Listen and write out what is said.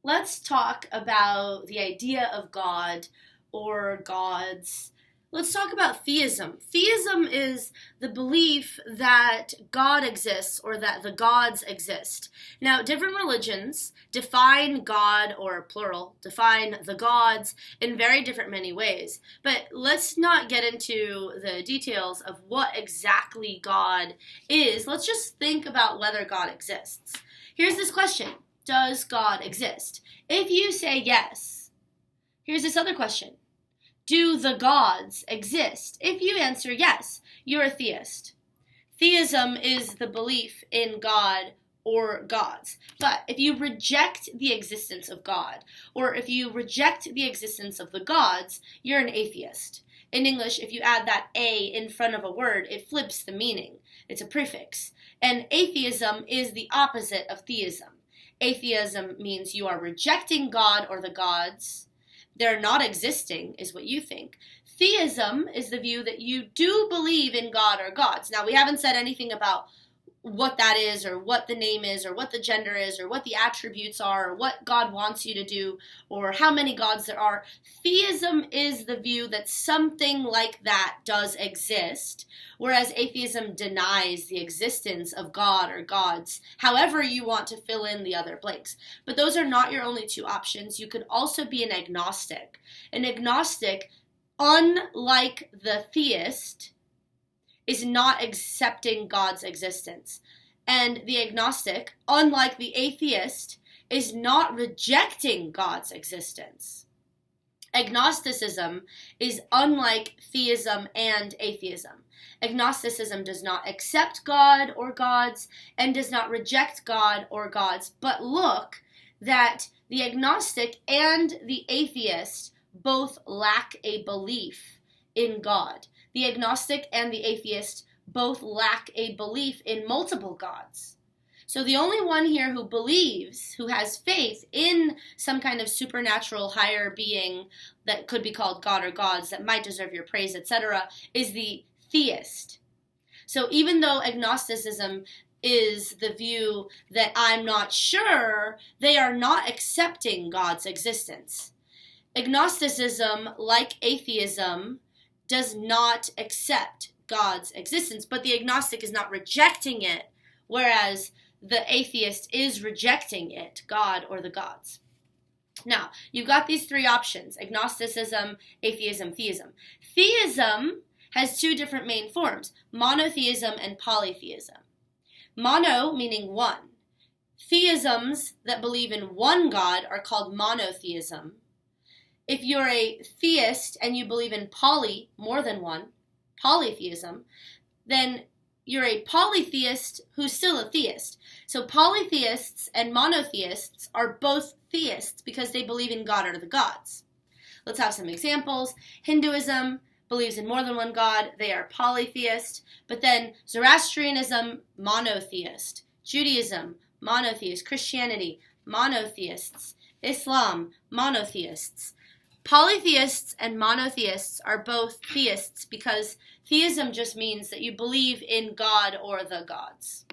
let's talk about the idea of God or gods. Let's talk about theism. Theism is the belief that God exists or that the gods exist. Now, different religions define God, or plural, define the gods in very different many ways. But let's not get into the details of what exactly God is. Let's just think about whether God exists. Here's this question. Does God exist? If you say yes, here's this other question. Do the gods exist? If you answer yes, you're a theist. Theism is the belief in God or gods. But if you reject the existence of God, or if you reject the existence of the gods, you're an atheist. In English, if you add that A in front of a word, it flips the meaning. It's a prefix. And atheism is the opposite of theism. Atheism means you are rejecting God or the gods. They're not existing, is what you think. Theism is the view that you do believe in God or gods. Now, we haven't said anything about what that is, or what the name is, or what the gender is, or what the attributes are, or what God wants you to do, or how many gods there are. Theism is the view that something like that does exist, whereas atheism denies the existence of God or gods, however you want to fill in the other blanks. But those are not your only two options. You could also be an agnostic. An agnostic, unlike the theist, is not accepting God's existence. And the agnostic, unlike the atheist, is not rejecting God's existence. Agnosticism is unlike theism and atheism. Agnosticism does not accept God or gods and does not reject God or gods, but look that the agnostic and the atheist both lack a belief in God. The agnostic and the atheist both lack a belief in multiple gods. So the only one here who believes, who has faith in some kind of supernatural higher being that could be called God or gods that might deserve your praise, etc., is the theist. So even though agnosticism is the view that I'm not sure, they are not accepting God's existence. Agnosticism, like atheism, does not accept God's existence, but the agnostic is not rejecting it, whereas the atheist is rejecting it, God or the gods. Now, you've got these three options: agnosticism, atheism, theism. Theism has two different main forms: monotheism and polytheism. Mono meaning one. Theisms that believe in one God are called monotheism. If you're a theist and you believe in more than one, polytheism, then you're a polytheist who's still a theist. So polytheists and monotheists are both theists because they believe in God or the gods. Let's have some examples. Hinduism believes in more than one god. They are polytheist. But then Zoroastrianism, monotheist. Judaism, monotheist. Christianity, monotheists. Islam, monotheists. Polytheists and monotheists are both theists because theism just means that you believe in God or the gods.